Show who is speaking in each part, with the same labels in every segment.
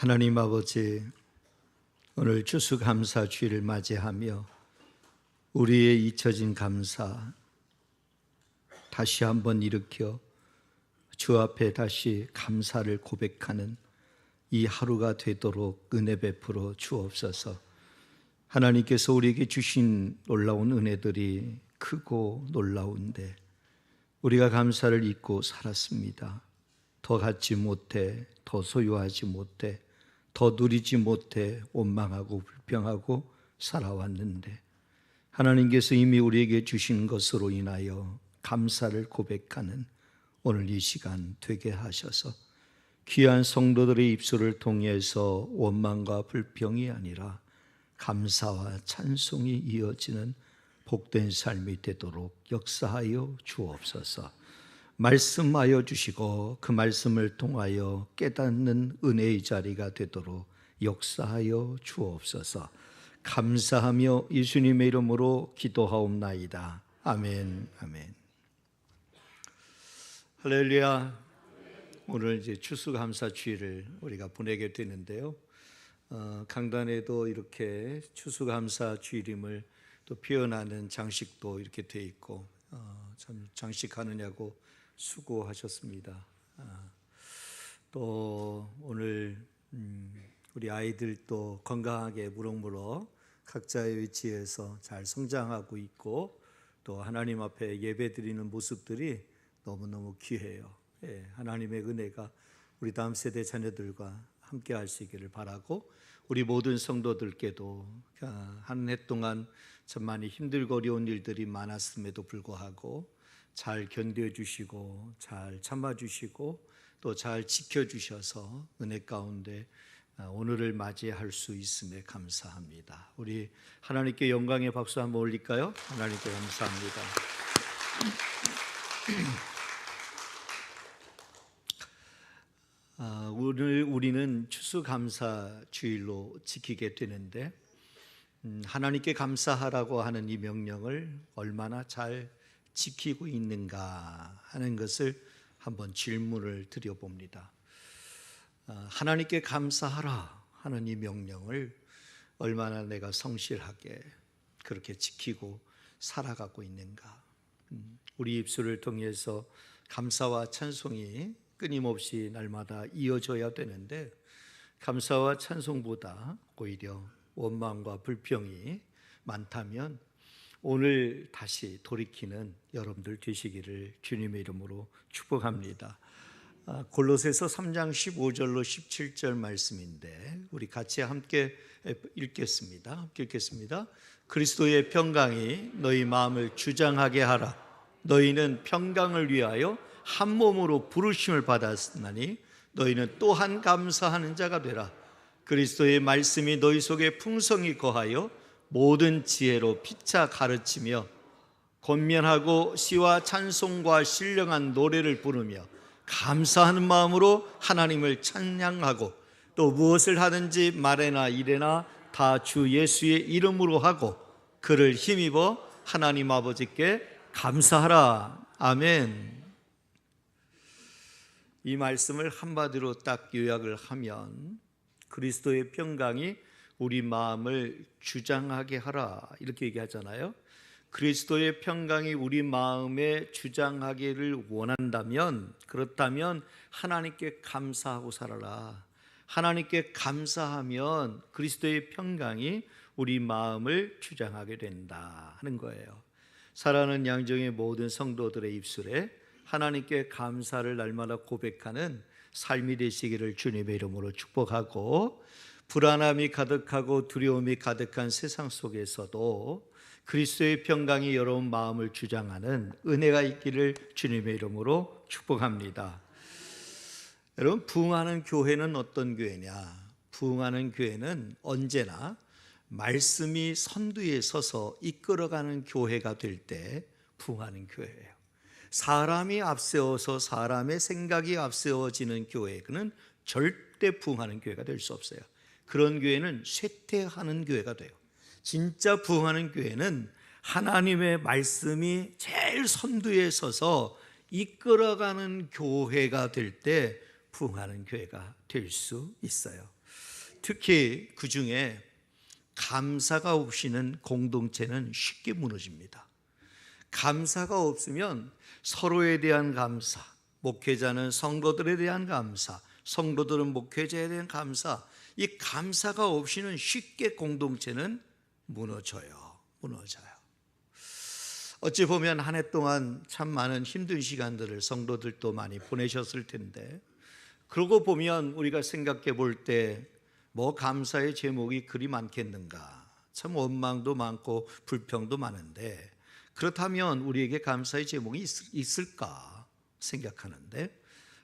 Speaker 1: 하나님 아버지, 오늘 추수감사 주일을 맞이하며 우리의 잊혀진 감사 다시 한번 일으켜 주 앞에 다시 감사를 고백하는 이 하루가 되도록 은혜 베풀어 주옵소서. 하나님께서 우리에게 주신 놀라운 은혜들이 크고 놀라운데 우리가 감사를 잊고 살았습니다. 더 갖지 못해, 더 소유하지 못해, 더 누리지 못해 원망하고 불평하고 살아왔는데 하나님께서 이미 우리에게 주신 것으로 인하여 감사를 고백하는 오늘 이 시간 되게 하셔서 귀한 성도들의 입술을 통해서 원망과 불평이 아니라 감사와 찬송이 이어지는 복된 삶이 되도록 역사하여 주옵소서. 말씀하여 주시고 그 말씀을 통하여 깨닫는 은혜의 자리가 되도록 역사하여 주옵소서. 감사하며 예수님의 이름으로 기도하옵나이다. 아멘. 아멘. 할렐루야. 오늘 이제 추수감사 주일을 우리가 보내게 되는데요. 강단에도 이렇게 추수감사 주일임을 또 표현하는 장식도 이렇게 돼 있고 참 장식하느냐고 수고하셨습니다. 또 오늘 우리 아이들도 건강하게 무럭무럭 각자의 위치에서 잘 성장하고 있고 또 하나님 앞에 예배드리는 모습들이 너무너무 귀해요. 예, 하나님의 은혜가 우리 다음 세대 자녀들과 함께 할 수 있기를 바라고 우리 모든 성도들께도 한 해 동안 참 많이 힘들고 어려운 일들이 많았음에도 불구하고 잘 견뎌주시고 잘 참아주시고 또 잘 지켜주셔서 은혜 가운데 오늘을 맞이할 수 있음에 감사합니다. 우리 하나님께 영광의 박수 한번 올릴까요? 하나님께 감사합니다. 오늘 우리는 추수감사 주일로 지키게 되는데 하나님께 감사하라고 하는 이 명령을 얼마나 잘 지키고 있는가 하는 것을 한번 질문을 드려봅니다. 하나님께 감사하라 하는 이 명령을 얼마나 내가 성실하게 그렇게 지키고 살아가고 있는가. 우리 입술을 통해서 감사와 찬송이 끊임없이 날마다 이어져야 되는데 감사와 찬송보다 오히려 원망과 불평이 많다면 오늘 다시 돌이키는 여러분들 되시기를 주님의 이름으로 축복합니다. 골로새서 3장 15절로 17절 말씀인데 우리 같이 함께 읽겠습니다. 함께 읽겠습니다. 그리스도의 평강이 너희 마음을 주장하게 하라. 너희는 평강을 위하여 한 몸으로 부르심을 받았으나니 너희는 또한 감사하는 자가 되라. 그리스도의 말씀이 너희 속에 풍성히 거하여 모든 지혜로 피차 가르치며 권면하고 시와 찬송과 신령한 노래를 부르며 감사하는 마음으로 하나님을 찬양하고 또 무엇을 하든지 말에나 일에나 다 주 예수의 이름으로 하고 그를 힘입어 하나님 아버지께 감사하라. 아멘. 이 말씀을 한마디로 딱 요약을 하면 그리스도의 평강이 우리 마음을 주장하게 하라 이렇게 얘기하잖아요. 그리스도의 평강이 우리 마음에 주장하기를 원한다면 그렇다면 하나님께 감사하고 살아라. 하나님께 감사하면 그리스도의 평강이 우리 마음을 주장하게 된다 하는 거예요. 사랑하는 양정의 모든 성도들의 입술에 하나님께 감사를 날마다 고백하는 삶이 되시기를 주님의 이름으로 축복하고 불안함이 가득하고 두려움이 가득한 세상 속에서도 그리스도의 평강이 여러분 마음을 주장하는 은혜가 있기를 주님의 이름으로 축복합니다. 여러분, 부흥하는 교회는 어떤 교회냐? 부흥하는 교회는 언제나 말씀이 선두에 서서 이끌어가는 교회가 될 때 부흥하는 교회예요. 사람이 앞세워서 사람의 생각이 앞세워지는 교회는 절대 부흥하는 교회가 될 수 없어요. 그런 교회는 쇠퇴하는 교회가 돼요. 진짜 부흥하는 교회는 하나님의 말씀이 제일 선두에 서서 이끌어가는 교회가 될 때 부흥하는 교회가 될 수 있어요. 특히 그 중에 감사가 없이는 공동체는 쉽게 무너집니다. 감사가 없으면 서로에 대한 감사, 목회자는 성도들에 대한 감사, 성도들은 목회자에 대한 감사, 이 감사가 없이는 쉽게 공동체는 무너져요. 어찌 보면 한 해 동안 참 많은 힘든 시간들을 성도들도 많이 보내셨을 텐데, 그러고 보면 우리가 생각해 볼 때 뭐 감사의 제목이 그리 많겠는가. 참 원망도 많고 불평도 많은데, 그렇다면 우리에게 감사의 제목이 있을까 생각하는데,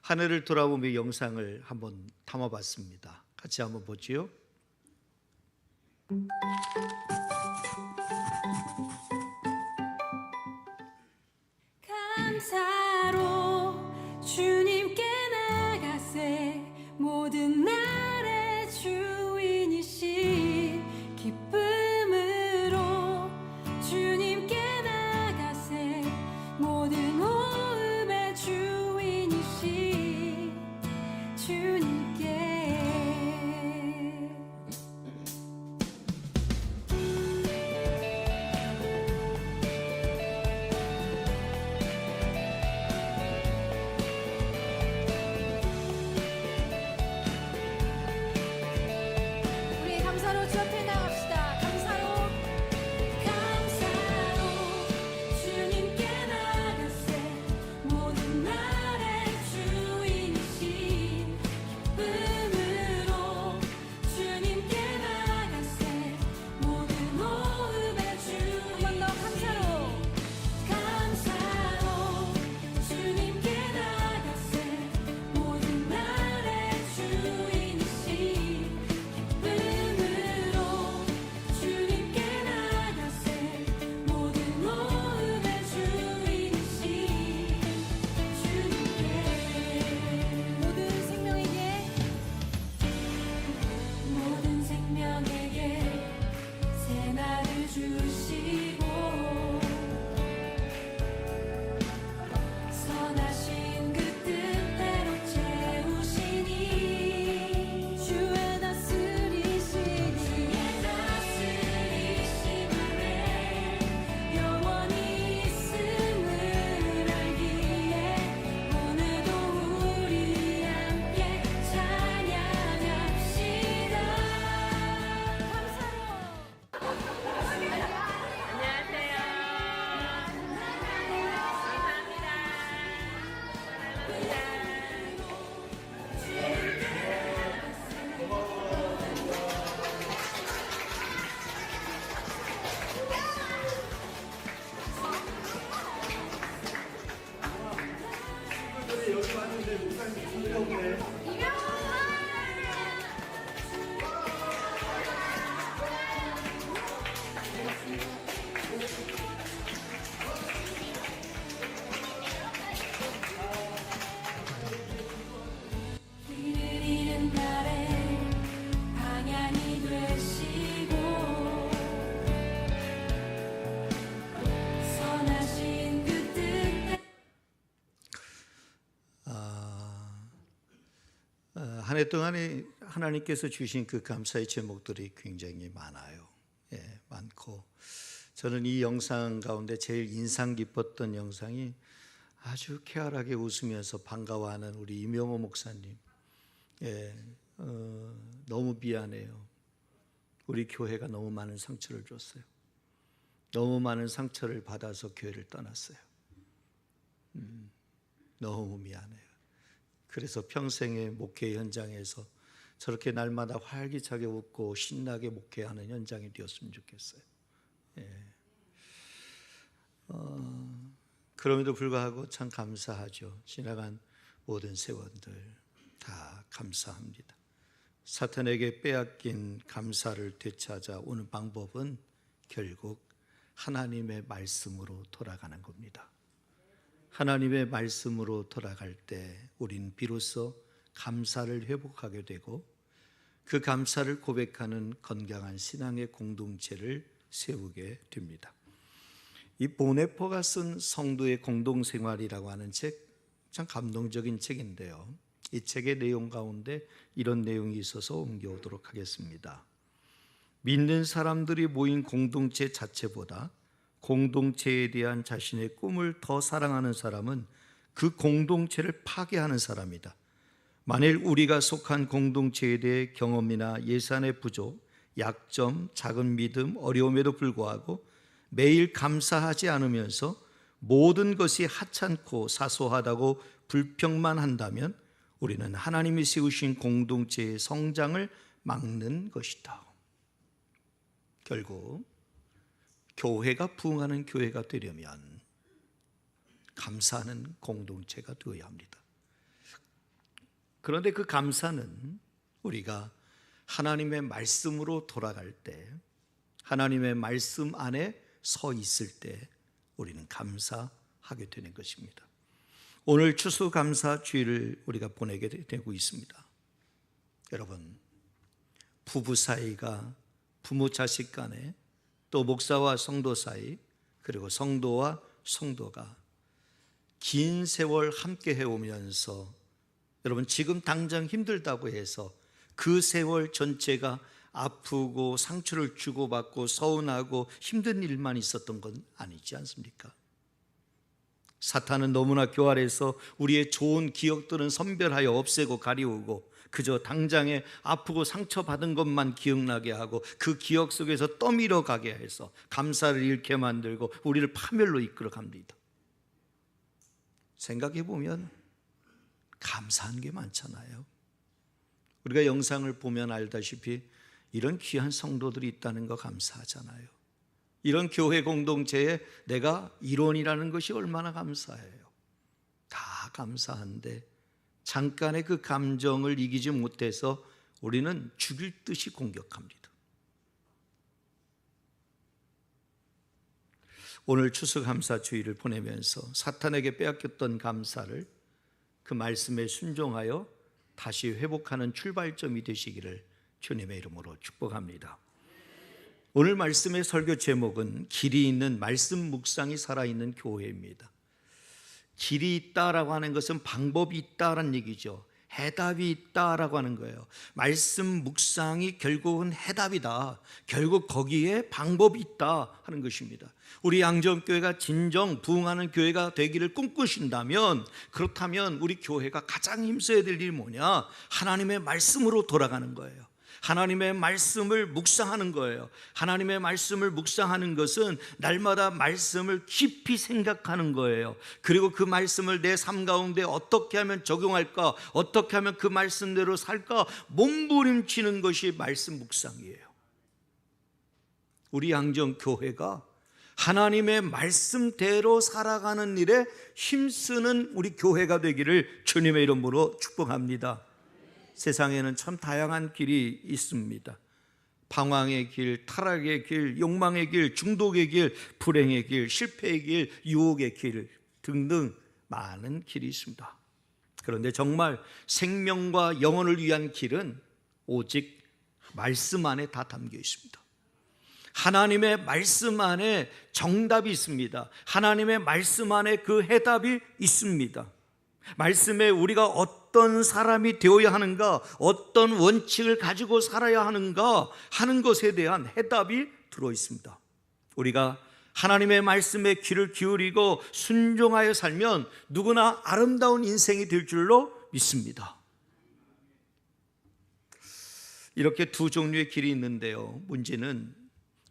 Speaker 1: 한 해를 돌아보며 영상을 한번 담아봤습니다. 같이 한번 보지요.
Speaker 2: 감사로 주님께 나가세. 모든 날의 주인이신 기쁨으로 주님께 나가세. 모든 호흡의 주인이신 주님께. 우리 감사로 주 앞에 나갑시다. 감사로 주님께 나가세. 모든 날의 주인이신 기쁨으로 주님께 나가세. 모든 호흡의 주. 한 번 더 감사로 주님께 나가세. 모든 날의 주인이신 기쁨으로 주님께 나가세. 모든 호흡의 주인이신 주님께. 모든 생명에게 새 날을 주시고 선하신 그 뜻대로 채우시니 주의 다스리심 아래 영원히 있음을 알기에 오늘도 우리 함께 찬양합시다. 감사로. 길을 잃은 날에 방향이 되시고 선하신 그 뜻대.
Speaker 1: 한 해 동안에 하나님께서 주신 그 감사의 제목들이 굉장히 많아요. 많고, 저는 이 영상 가운데 제일 인상 깊었던 영상이 아주 쾌활하게 웃으면서 반가워하는 우리 이명호 목사님. 너무 미안해요. 우리 교회가 너무 많은 상처를 줬어요. 너무 많은 상처를 받아서 교회를 떠났어요. 너무 미안해요. 그래서 평생의 목회 현장에서 저렇게 날마다 활기차게 웃고 신나게 목회하는 현장이 되었으면 좋겠어요. 그럼에도 불구하고 참 감사하죠. 지나간 모든 세월들 다 감사합니다. 사탄에게 빼앗긴 감사를 되찾아 오는 방법은 결국 하나님의 말씀으로 돌아가는 겁니다. 하나님의 말씀으로 돌아갈 때 우린 비로소 감사를 회복하게 되고, 그 감사를 고백하는 건강한 신앙의 공동체를 세우게 됩니다. 이 보네포가 쓴 성도의 공동생활이라고 하는 책, 참 감동적인 책인데요. 이 책의 내용 가운데 이런 내용이 있어서 옮겨오도록 하겠습니다. 믿는 사람들이 모인 공동체 자체보다 공동체에 대한 자신의 꿈을 더 사랑하는 사람은 그 공동체를 파괴하는 사람이다. 만일 우리가 속한 공동체에 대해 경험이나 예산의 부족, 약점, 작은 믿음, 어려움에도 불구하고 매일 감사하지 않으면서 모든 것이 하찮고 사소하다고 불평만 한다면 우리는 하나님이 세우신 공동체의 성장을 막는 것이다. 결국 교회가 부흥하는 교회가 되려면 감사하는 공동체가 되어야 합니다. 그런데 그 감사는 우리가 하나님의 말씀으로 돌아갈 때, 하나님의 말씀 안에 서 있을 때 우리는 감사하게 되는 것입니다. 오늘 추수감사 주일을 우리가 보내게 되고 있습니다. 여러분, 부부 사이가, 부모 자식 간에, 또 목사와 성도 사이, 그리고 성도와 성도가 긴 세월 함께 해오면서 여러분 지금 당장 힘들다고 해서 그 세월 전체가 아프고 상처를 주고받고 서운하고 힘든 일만 있었던 건 아니지 않습니까? 사탄은 너무나 교활해서 우리의 좋은 기억들은 선별하여 없애고 가리우고 그저 당장에 아프고 상처받은 것만 기억나게 하고 그 기억 속에서 떠밀어 가게 해서 감사를 잃게 만들고 우리를 파멸로 이끌어 갑니다. 생각해 보면 감사한 게 많잖아요. 우리가 영상을 보면 알다시피 이런 귀한 성도들이 있다는 거 감사하잖아요. 이런 교회 공동체에 내가 일원이라는 것이 얼마나 감사해요. 다 감사한데 잠깐의 그 감정을 이기지 못해서 우리는 죽일 듯이 공격합니다. 오늘 추수감사 주일을 보내면서 사탄에게 빼앗겼던 감사를 그 말씀에 순종하여 다시 회복하는 출발점이 되시기를 주님의 이름으로 축복합니다. 오늘 말씀의 설교 제목은 길이 있는 말씀 묵상이 살아있는 교회입니다. 길이 있다라고 하는 것은 방법이 있다라는 얘기죠. 해답이 있다라고 하는 거예요. 말씀 묵상이 결국은 해답이다. 결국 거기에 방법이 있다 하는 것입니다. 우리 양정교회가 진정 부흥하는 교회가 되기를 꿈꾸신다면, 그렇다면 우리 교회가 가장 힘써야 될 일이 뭐냐? 하나님의 말씀으로 돌아가는 거예요. 하나님의 말씀을 묵상하는 거예요. 하나님의 말씀을 묵상하는 것은 날마다 말씀을 깊이 생각하는 거예요. 그리고 그 말씀을 내 삶 가운데 어떻게 하면 적용할까, 어떻게 하면 그 말씀대로 살까 몸부림치는 것이 말씀 묵상이에요. 우리 양정교회가 하나님의 말씀대로 살아가는 일에 힘쓰는 우리 교회가 되기를 주님의 이름으로 축복합니다. 세상에는 참 다양한 길이 있습니다. 방황의 길, 타락의 길, 욕망의 길, 중독의 길, 불행의 길, 실패의 길, 유혹의 길 등등 많은 길이 있습니다. 그런데 정말 생명과 영혼을 위한 길은 오직 말씀 안에 다 담겨 있습니다. 하나님의 말씀 안에 정답이 있습니다. 하나님의 말씀 안에 그 해답이 있습니다. 말씀에 우리가 어떤 사람이 되어야 하는가, 어떤 원칙을 가지고 살아야 하는가 하는 것에 대한 해답이 들어 있습니다. 우리가 하나님의 말씀에 귀를 기울이고 순종하여 살면 누구나 아름다운 인생이 될 줄로 믿습니다. 이렇게 두 종류의 길이 있는데요, 문제는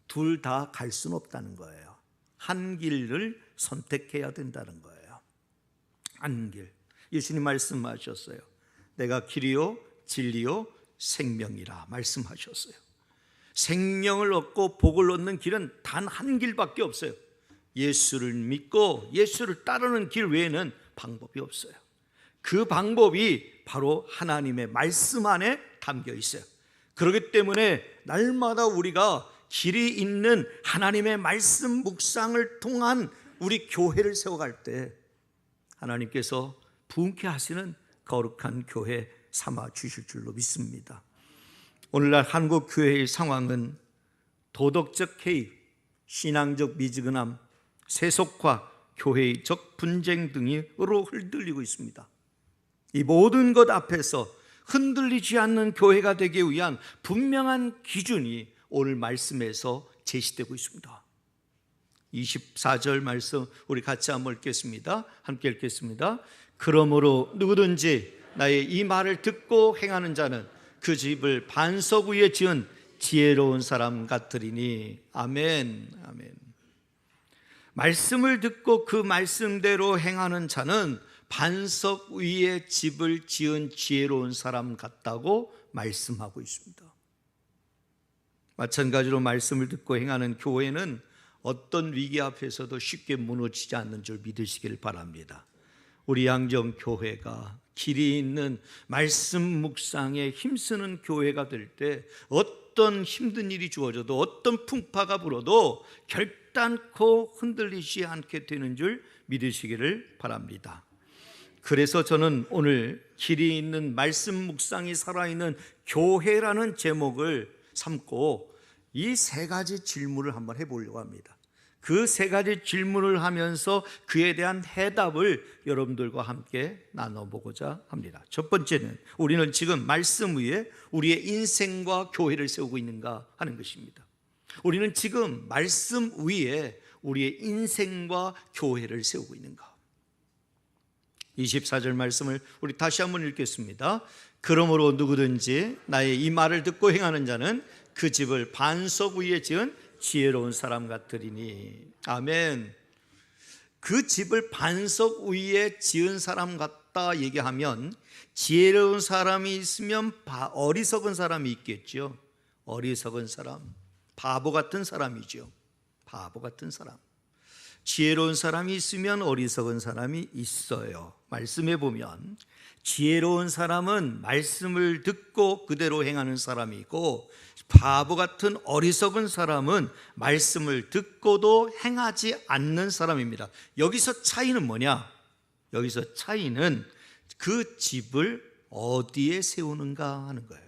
Speaker 1: 둘 다 갈 수는 없다는 거예요. 한 길을 선택해야 된다는 거예요. 한 길. 예수님 말씀하셨어요. 내가 길이요 진리요 생명이라 말씀하셨어요. 생명을 얻고 복을 얻는 길은 단 한 길밖에 없어요. 예수를 믿고 예수를 따르는 길 외에는 방법이 없어요. 그 방법이 바로 하나님의 말씀 안에 담겨 있어요. 그렇기 때문에 날마다 우리가 길이 있는 하나님의 말씀 묵상을 통한 우리 교회를 세워갈 때 하나님께서 부흥케 하시는 거룩한 교회 삼아 주실 줄로 믿습니다. 오늘날 한국 교회의 상황은 도덕적 해이, 신앙적 미지근함, 세속화, 교회의 적 분쟁 등으로 흔들리고 있습니다. 이 모든 것 앞에서 흔들리지 않는 교회가 되기 위한 분명한 기준이 오늘 말씀에서 제시되고 있습니다. 24절 말씀 우리 같이 한번 읽겠습니다. 함께 읽겠습니다. 그러므로 누구든지 나의 이 말을 듣고 행하는 자는 그 집을 반석 위에 지은 지혜로운 사람 같으리니. 아멘. 아멘. 말씀을 듣고 그 말씀대로 행하는 자는 반석 위에 집을 지은 지혜로운 사람 같다고 말씀하고 있습니다. 마찬가지로 말씀을 듣고 행하는 교회는 어떤 위기 앞에서도 쉽게 무너지지 않는 줄 믿으시길 바랍니다. 우리 양정교회가 길이 있는 말씀 묵상에 힘쓰는 교회가 될 때 어떤 힘든 일이 주어져도 어떤 풍파가 불어도 결단코 흔들리지 않게 되는 줄 믿으시기를 바랍니다. 그래서 저는 오늘 길이 있는 말씀 묵상이 살아있는 교회라는 제목을 삼고 이 세 가지 질문을 한번 해보려고 합니다. 그 세 가지 질문을 하면서 그에 대한 해답을 여러분들과 함께 나눠보고자 합니다. 첫 번째는 우리는 지금 말씀 위에 우리의 인생과 교회를 세우고 있는가 하는 것입니다. 우리는 지금 말씀 위에 우리의 인생과 교회를 세우고 있는가. 24절 말씀을 우리 다시 한번 읽겠습니다. 그러므로 누구든지 나의 이 말을 듣고 행하는 자는 그 집을 반석 위에 지은 지혜로운 사람 같으리니. 아멘. 그 집을 반석 위에 지은 사람 같다 얘기하면 지혜로운 사람이 있으면 어리석은 사람이 있겠죠. 어리석은 사람, 바보 같은 사람이죠. 바보 같은 사람. 지혜로운 사람이 있으면 어리석은 사람이 있어요. 말씀해 보면 지혜로운 사람은 말씀을 듣고 그대로 행하는 사람이고, 바보 같은 어리석은 사람은 말씀을 듣고도 행하지 않는 사람입니다. 여기서 차이는 뭐냐? 여기서 차이는 그 집을 어디에 세우는가 하는 거예요.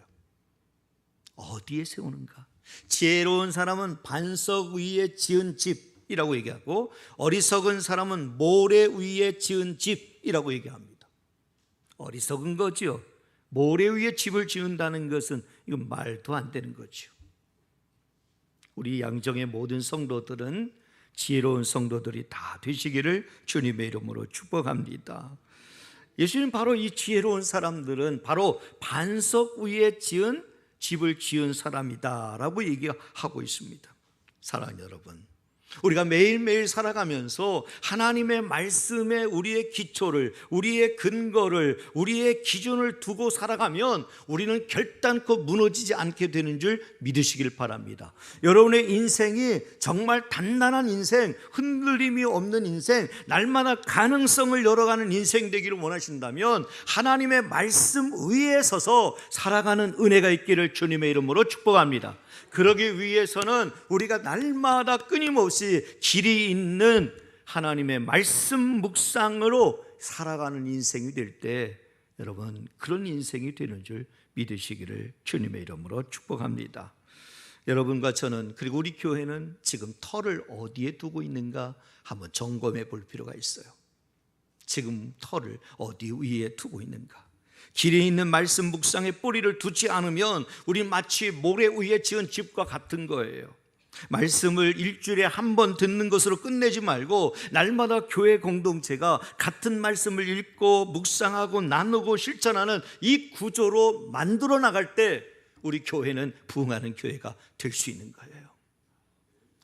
Speaker 1: 어디에 세우는가? 지혜로운 사람은 반석 위에 지은 집이라고 얘기하고, 어리석은 사람은 모래 위에 지은 집이라고 얘기합니다. 어리석은 거죠. 모래 위에 집을 지은다는 것은 이건 말도 안 되는 거죠. 우리 양정의 모든 성도들은 지혜로운 성도들이 다 되시기를 주님의 이름으로 축복합니다. 예수님 바로 이 지혜로운 사람들은 바로 반석 위에 지은 집을 지은 사람이다라고 얘기하고 있습니다. 사랑하는 여러분, 우리가 매일매일 살아가면서 하나님의 말씀에 우리의 기초를, 우리의 근거를, 우리의 기준을 두고 살아가면 우리는 결단코 무너지지 않게 되는 줄 믿으시길 바랍니다. 여러분의 인생이 정말 단단한 인생, 흔들림이 없는 인생, 날마다 가능성을 열어가는 인생 되기를 원하신다면 하나님의 말씀 위에 서서 살아가는 은혜가 있기를 주님의 이름으로 축복합니다. 그러기 위해서는 우리가 날마다 끊임없이 길이 있는 하나님의 말씀 묵상으로 살아가는 인생이 될 때, 여러분 그런 인생이 되는 줄 믿으시기를 주님의 이름으로 축복합니다. 여러분과 저는, 그리고 우리 교회는 지금 터를 어디에 두고 있는가 한번 점검해 볼 필요가 있어요. 지금 터를 어디 위에 두고 있는가? 길에 있는 말씀 묵상에 뿌리를 두지 않으면 우리 마치 모래 위에 지은 집과 같은 거예요. 말씀을 일주일에 한 번 듣는 것으로 끝내지 말고 날마다 교회 공동체가 같은 말씀을 읽고 묵상하고 나누고 실천하는 이 구조로 만들어 나갈 때 우리 교회는 부흥하는 교회가 될 수 있는 거예요.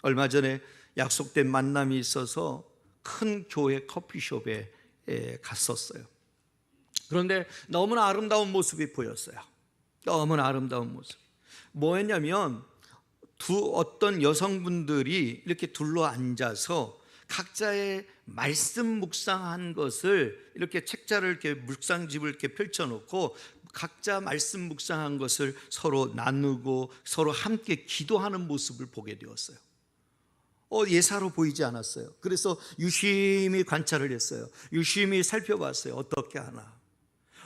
Speaker 1: 얼마 전에 약속된 만남이 있어서 큰 교회 커피숍에 갔었어요. 그런데 너무나 아름다운 모습이 보였어요. 너무나 아름다운 모습. 뭐였냐면 어떤 여성분들이 이렇게 둘러 앉아서 각자의 말씀 묵상한 것을 이렇게 책자를 이렇게 묵상집을 이렇게 펼쳐놓고 각자 말씀 묵상한 것을 서로 나누고 서로 함께 기도하는 모습을 보게 되었어요. 예사로 보이지 않았어요. 그래서 유심히 관찰을 했어요. 유심히 살펴봤어요. 어떻게 하나.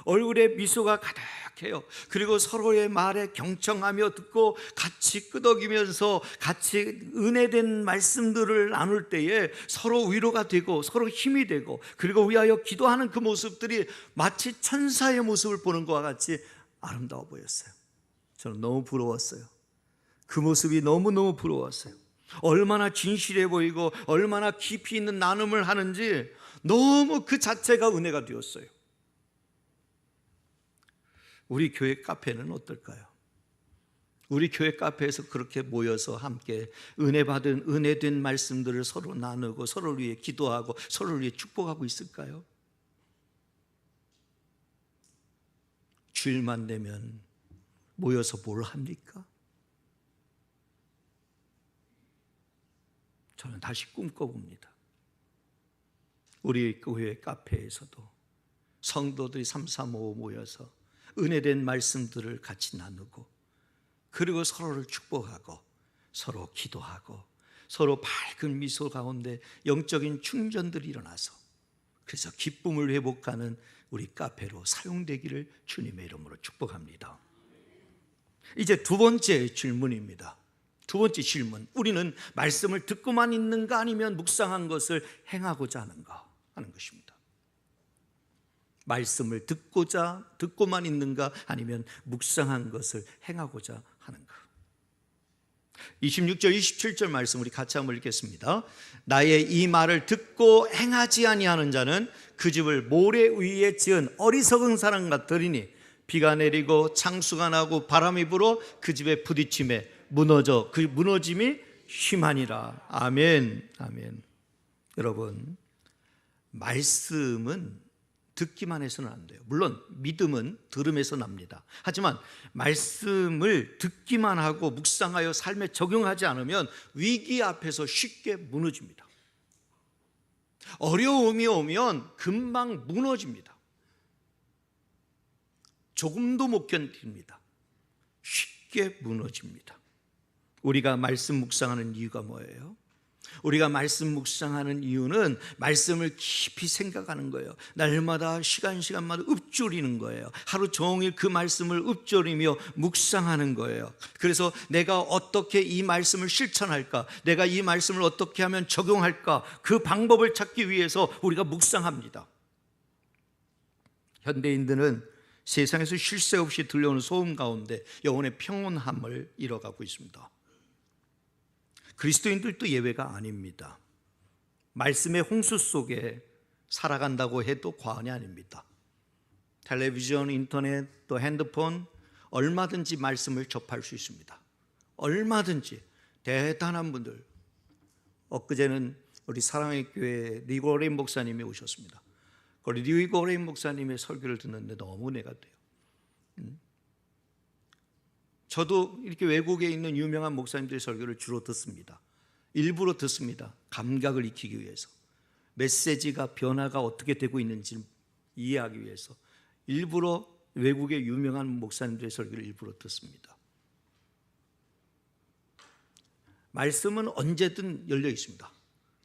Speaker 1: 얼굴에 미소가 가득해요. 그리고 서로의 말에 경청하며 듣고 같이 끄덕이면서 같이 은혜된 말씀들을 나눌 때에 서로 위로가 되고 서로 힘이 되고, 그리고 위하여 기도하는 그 모습들이 마치 천사의 모습을 보는 것과 같이 아름다워 보였어요. 저는 너무 부러웠어요. 그 모습이 너무너무 부러웠어요. 얼마나 진실해 보이고 얼마나 깊이 있는 나눔을 하는지 너무 그 자체가 은혜가 되었어요. 우리 교회 카페는 어떨까요? 우리 교회 카페에서 그렇게 모여서 함께 은혜 받은 은혜된 말씀들을 서로 나누고 서로를 위해 기도하고 서로를 위해 축복하고 있을까요? 주일만 되면 모여서 뭘 합니까? 저는 다시 꿈꿔봅니다. 우리 교회 카페에서도 성도들이 335 모여서 은혜된 말씀들을 같이 나누고, 그리고 서로를 축복하고 서로 기도하고 서로 밝은 미소 가운데 영적인 충전들이 일어나서, 그래서 기쁨을 회복하는 우리 카페로 사용되기를 주님의 이름으로 축복합니다. 이제 두 번째 질문입니다. 두 번째 질문, 우리는 말씀을 듣고만 있는가 아니면 묵상한 것을 행하고자 하는가 하는 것입니다. 말씀을 듣고만 있는가 아니면 묵상한 것을 행하고자 하는가. 26절 27절 말씀 우리 같이 한번 읽겠습니다. 나의 이 말을 듣고 행하지 아니하는 자는 그 집을 모래 위에 지은 어리석은 사람 같으리니 비가 내리고 창수가 나고 바람이 불어 그 집에 부딪힘에 무너져 그 무너짐이 심하니라. 아멘. 아멘. 여러분, 말씀은 듣기만 해서는 안 돼요. 물론 믿음은 들음에서 납니다. 하지만 말씀을 듣기만 하고 묵상하여 삶에 적용하지 않으면 위기 앞에서 쉽게 무너집니다. 어려움이 오면 금방 무너집니다. 조금도 못 견딥니다. 쉽게 무너집니다. 우리가 말씀 묵상하는 이유가 뭐예요? 우리가 말씀 묵상하는 이유는 말씀을 깊이 생각하는 거예요. 날마다 시간마다 읊조리는 거예요. 하루 종일 그 말씀을 읊조리며 묵상하는 거예요. 그래서 내가 어떻게 이 말씀을 실천할까, 내가 이 말씀을 어떻게 하면 적용할까, 그 방법을 찾기 위해서 우리가 묵상합니다. 현대인들은 세상에서 쉴 새 없이 들려오는 소음 가운데 영혼의 평온함을 잃어가고 있습니다. 그리스도인들도 예외가 아닙니다. 말씀의 홍수 속에 살아간다고 해도 과언이 아닙니다. 텔레비전, 인터넷, 또 핸드폰, 얼마든지 말씀을 접할 수 있습니다. 얼마든지. 대단한 분들. 엊그제는 우리 사랑의 교회 리고레인 목사님이 오셨습니다. 리고레인 목사님의 설교를 듣는데 너무 은혜가 돼요. 저도 이렇게 외국에 있는 유명한 목사님들의 설교를 주로 듣습니다. 일부러 듣습니다. 감각을 익히기 위해서. 메시지가 변화가 어떻게 되고 있는지 이해하기 위해서 일부러 외국의 유명한 목사님들의 설교를 일부러 듣습니다. 말씀은 언제든 열려 있습니다.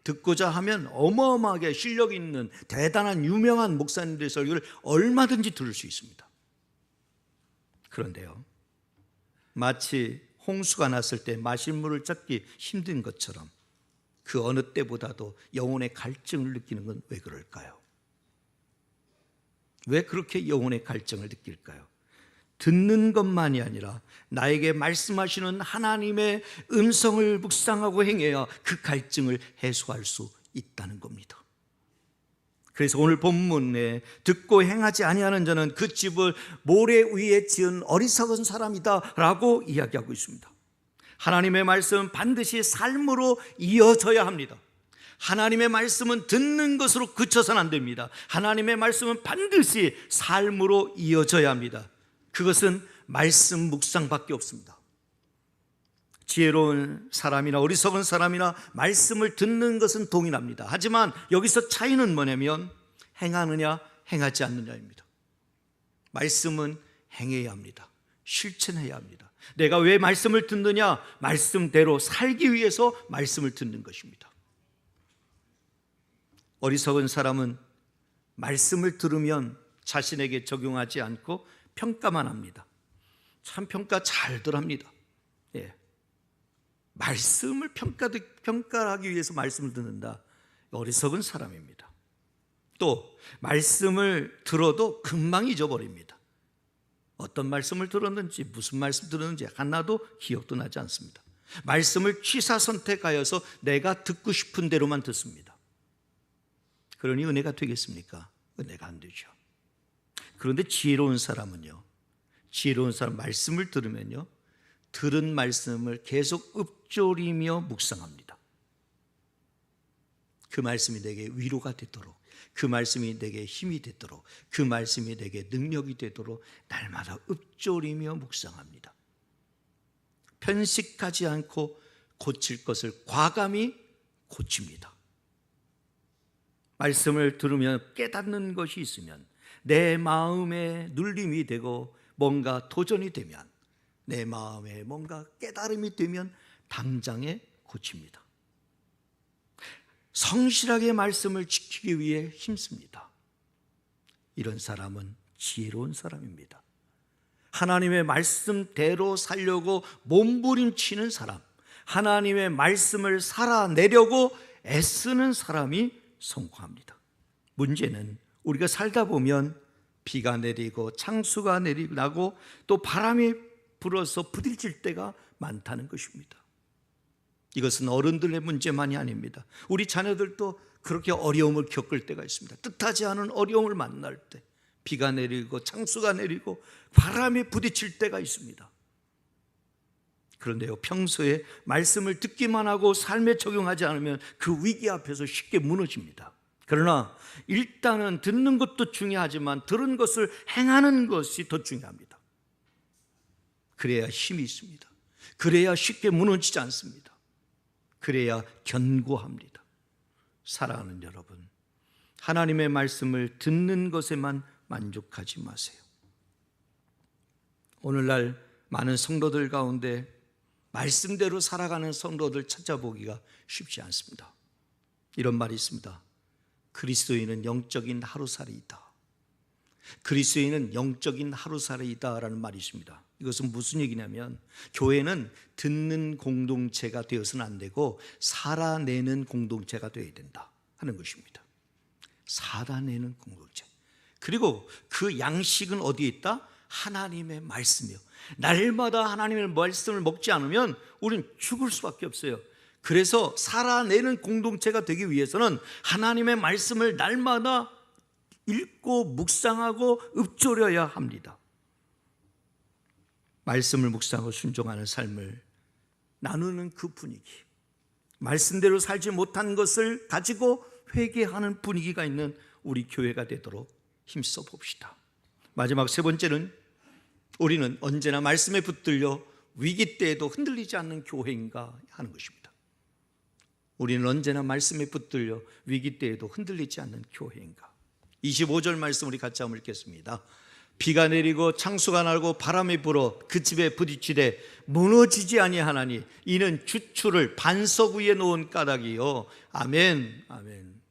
Speaker 1: 듣고자 하면 어마어마하게 실력 있는 대단한 유명한 목사님들의 설교를 얼마든지 들을 수 있습니다. 그런데요, 마치 홍수가 났을 때 마실 물을 찾기 힘든 것처럼 그 어느 때보다도 영혼의 갈증을 느끼는 건 왜 그럴까요? 왜 그렇게 영혼의 갈증을 느낄까요? 듣는 것만이 아니라 나에게 말씀하시는 하나님의 음성을 묵상하고 행해야 그 갈증을 해소할 수 있다는 겁니다. 그래서 오늘 본문에 듣고 행하지 아니하는 자는 그 집을 모래 위에 지은 어리석은 사람이다 라고 이야기하고 있습니다. 하나님의 말씀은 반드시 삶으로 이어져야 합니다. 하나님의 말씀은 듣는 것으로 그쳐서는 안 됩니다. 하나님의 말씀은 반드시 삶으로 이어져야 합니다. 그것은 말씀 묵상밖에 없습니다. 지혜로운 사람이나 어리석은 사람이나 말씀을 듣는 것은 동일합니다. 하지만 여기서 차이는 뭐냐면 행하느냐 행하지 않느냐입니다. 말씀은 행해야 합니다. 실천해야 합니다. 내가 왜 말씀을 듣느냐? 말씀대로 살기 위해서 말씀을 듣는 것입니다. 어리석은 사람은 말씀을 들으면 자신에게 적용하지 않고 평가만 합니다. 참 평가 잘들 합니다. 예. 말씀을 평가하기 위해서 말씀을 듣는다. 어리석은 사람입니다. 또 말씀을 들어도 금방 잊어버립니다. 어떤 말씀을 들었는지 무슨 말씀 들었는지 하나도 기억도 나지 않습니다. 말씀을 취사선택하여서 내가 듣고 싶은 대로만 듣습니다. 그러니 은혜가 되겠습니까? 은혜가 안 되죠. 그런데 지혜로운 사람은요, 지혜로운 사람 말씀을 들으면요, 들은 말씀을 계속 읊조리며 묵상합니다. 그 말씀이 내게 위로가 되도록, 그 말씀이 내게 힘이 되도록, 그 말씀이 내게 능력이 되도록 날마다 읊조리며 묵상합니다. 편식하지 않고 고칠 것을 과감히 고칩니다. 말씀을 들으며 깨닫는 것이 있으면, 내 마음에 눌림이 되고 뭔가 도전이 되면, 내 마음에 뭔가 깨달음이 되면 당장에 고칩니다. 성실하게 말씀을 지키기 위해 힘씁니다. 이런 사람은 지혜로운 사람입니다. 하나님의 말씀대로 살려고 몸부림치는 사람, 하나님의 말씀을 살아내려고 애쓰는 사람이 성공합니다. 문제는 우리가 살다 보면 비가 내리고 창수가 나고 또 바람이 불어서 부딪힐 때가 많다는 것입니다. 이것은 어른들의 문제만이 아닙니다. 우리 자녀들도 그렇게 어려움을 겪을 때가 있습니다. 뜻하지 않은 어려움을 만날 때 비가 내리고 창수가 내리고 바람이 부딪힐 때가 있습니다. 그런데요, 평소에 말씀을 듣기만 하고 삶에 적용하지 않으면 그 위기 앞에서 쉽게 무너집니다. 그러나 일단은 듣는 것도 중요하지만 들은 것을 행하는 것이 더 중요합니다. 그래야 힘이 있습니다. 그래야 쉽게 무너지지 않습니다. 그래야 견고합니다. 사랑하는 여러분, 하나님의 말씀을 듣는 것에만 만족하지 마세요. 오늘날 많은 성도들 가운데 말씀대로 살아가는 성도들 찾아보기가 쉽지 않습니다. 이런 말이 있습니다. 그리스도인은 영적인 하루살이이다. 그리스도인은 영적인 하루살이이다 라는 말이 있습니다. 이것은 무슨 얘기냐면, 교회는 듣는 공동체가 되어서는 안 되고 살아내는 공동체가 되어야 된다 하는 것입니다. 살아내는 공동체. 그리고 그 양식은 어디에 있다? 하나님의 말씀이요. 날마다 하나님의 말씀을 먹지 않으면 우린 죽을 수밖에 없어요. 그래서 살아내는 공동체가 되기 위해서는 하나님의 말씀을 날마다 읽고 묵상하고 읊조려야 합니다. 말씀을 묵상하고 순종하는 삶을 나누는 그 분위기, 말씀대로 살지 못한 것을 가지고 회개하는 분위기가 있는 우리 교회가 되도록 힘써 봅시다. 마지막 세 번째는, 우리는 언제나 말씀에 붙들려 위기 때에도 흔들리지 않는 교회인가 하는 것입니다. 우리는 언제나 말씀에 붙들려 위기 때에도 흔들리지 않는 교회인가. 25절 말씀 우리 같이 한번 읽겠습니다. 비가 내리고 창수가 나고 바람이 불어 그 집에 부딪히되 무너지지 아니하나니 이는 주추를 반석 위에 놓은 까닭이요. 아멘. 아멘.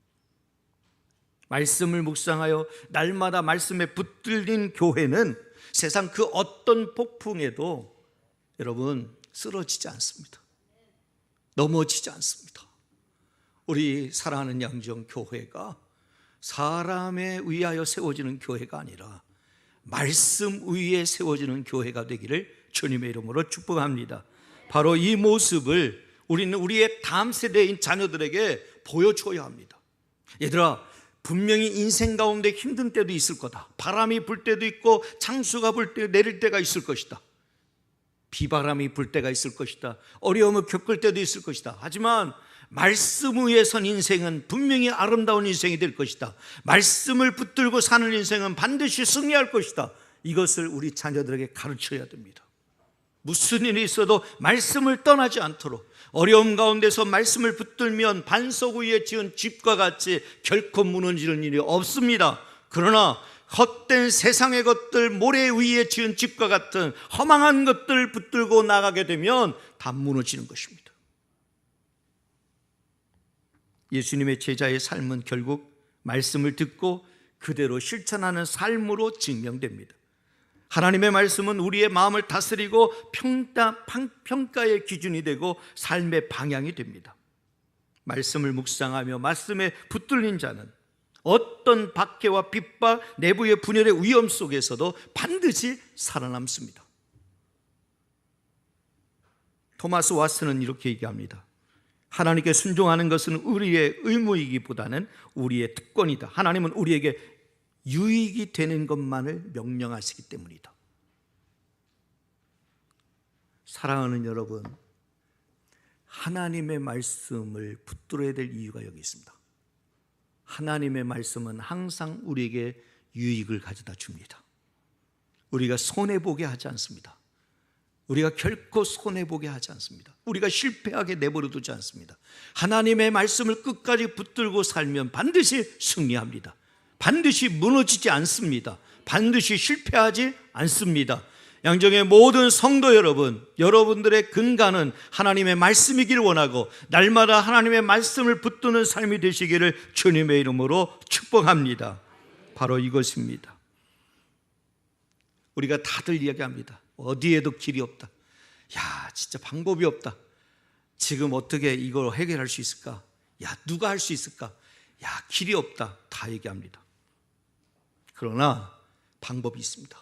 Speaker 1: 말씀을 묵상하여 날마다 말씀에 붙들린 교회는 세상 그 어떤 폭풍에도 여러분 쓰러지지 않습니다. 넘어지지 않습니다. 우리 사랑하는 양정교회가 사람에 의하여 세워지는 교회가 아니라 말씀 위에 세워지는 교회가 되기를 주님의 이름으로 축복합니다. 바로 이 모습을 우리는 우리의 다음 세대인 자녀들에게 보여줘야 합니다. 얘들아, 분명히 인생 가운데 힘든 때도 있을 거다. 바람이 불 때도 있고 창수가 불 때 내릴 때가 있을 것이다. 비바람이 불 때가 있을 것이다. 어려움을 겪을 때도 있을 것이다. 하지만 말씀 위에 선 인생은 분명히 아름다운 인생이 될 것이다. 말씀을 붙들고 사는 인생은 반드시 승리할 것이다. 이것을 우리 자녀들에게 가르쳐야 됩니다. 무슨 일이 있어도 말씀을 떠나지 않도록, 어려움 가운데서 말씀을 붙들면 반석 위에 지은 집과 같이 결코 무너지는 일이 없습니다. 그러나 헛된 세상의 것들, 모래 위에 지은 집과 같은 허망한 것들 붙들고 나가게 되면 다 무너지는 것입니다. 예수님의 제자의 삶은 결국 말씀을 듣고 그대로 실천하는 삶으로 증명됩니다. 하나님의 말씀은 우리의 마음을 다스리고 평가의 기준이 되고 삶의 방향이 됩니다. 말씀을 묵상하며 말씀에 붙들린 자는 어떤 박해와 핍박, 내부의 분열의 위험 속에서도 반드시 살아남습니다. 토마스 왓슨은 이렇게 얘기합니다. 하나님께 순종하는 것은 우리의 의무이기보다는 우리의 특권이다. 하나님은 우리에게 유익이 되는 것만을 명령하시기 때문이다. 사랑하는 여러분, 하나님의 말씀을 붙들어야 될 이유가 여기 있습니다. 하나님의 말씀은 항상 우리에게 유익을 가져다 줍니다. 우리가 손해보게 하지 않습니다. 우리가 결코 손해보게 하지 않습니다. 우리가 실패하게 내버려 두지 않습니다. 하나님의 말씀을 끝까지 붙들고 살면 반드시 승리합니다. 반드시 무너지지 않습니다. 반드시 실패하지 않습니다. 양정의 모든 성도 여러분, 여러분들의 근간은 하나님의 말씀이기를 원하고 날마다 하나님의 말씀을 붙드는 삶이 되시기를 주님의 이름으로 축복합니다. 바로 이것입니다. 우리가 다들 이야기합니다. 어디에도 길이 없다. 야, 진짜 방법이 없다. 지금 어떻게 이걸 해결할 수 있을까? 야, 누가 할 수 있을까? 야, 길이 없다. 다 얘기합니다. 그러나 방법이 있습니다.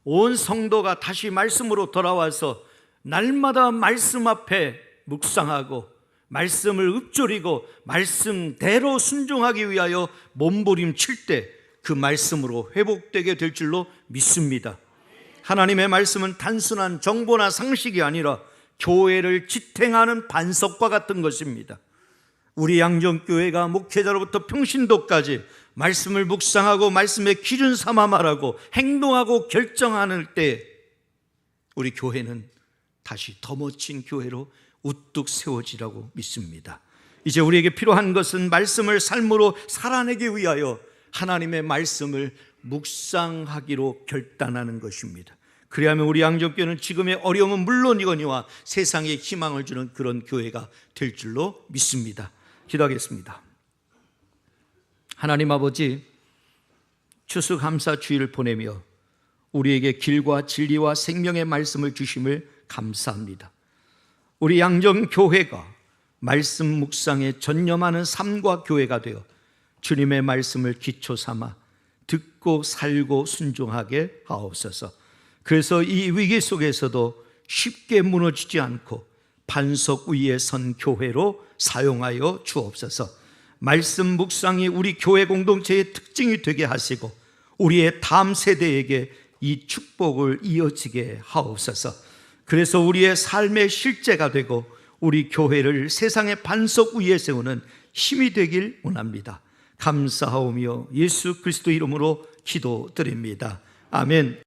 Speaker 1: 온 성도가 다시 말씀으로 돌아와서 날마다 말씀 앞에 묵상하고 말씀을 읊조리고 말씀대로 순종하기 위하여 몸부림칠 때 그 말씀으로 회복되게 될 줄로 믿습니다. 하나님의 말씀은 단순한 정보나 상식이 아니라 교회를 지탱하는 반석과 같은 것입니다. 우리 양정교회가 목회자로부터 평신도까지 말씀을 묵상하고 말씀의 기준 삼아 말하고 행동하고 결정하는 때 우리 교회는 다시 더 멋진 교회로 우뚝 세워지라고 믿습니다. 이제 우리에게 필요한 것은 말씀을 삶으로 살아내기 위하여 하나님의 말씀을 묵상하기로 결단하는 것입니다. 그리하면 우리 양정교회는 지금의 어려움은 물론이거니와 세상에 희망을 주는 그런 교회가 될 줄로 믿습니다. 기도하겠습니다. 하나님 아버지, 추수감사 주일을 보내며 우리에게 길과 진리와 생명의 말씀을 주심을 감사합니다. 우리 양정교회가 말씀 묵상에 전념하는 삶과 교회가 되어 주님의 말씀을 기초 삼아 듣고 살고 순종하게 하옵소서. 그래서 이 위기 속에서도 쉽게 무너지지 않고 반석 위에 선 교회로 사용하여 주옵소서. 말씀 묵상이 우리 교회 공동체의 특징이 되게 하시고 우리의 다음 세대에게 이 축복을 이어지게 하옵소서. 그래서 우리의 삶의 실제가 되고 우리 교회를 세상의 반석 위에 세우는 힘이 되길 원합니다. 감사하오며 예수 그리스도 이름으로 기도드립니다. 아멘.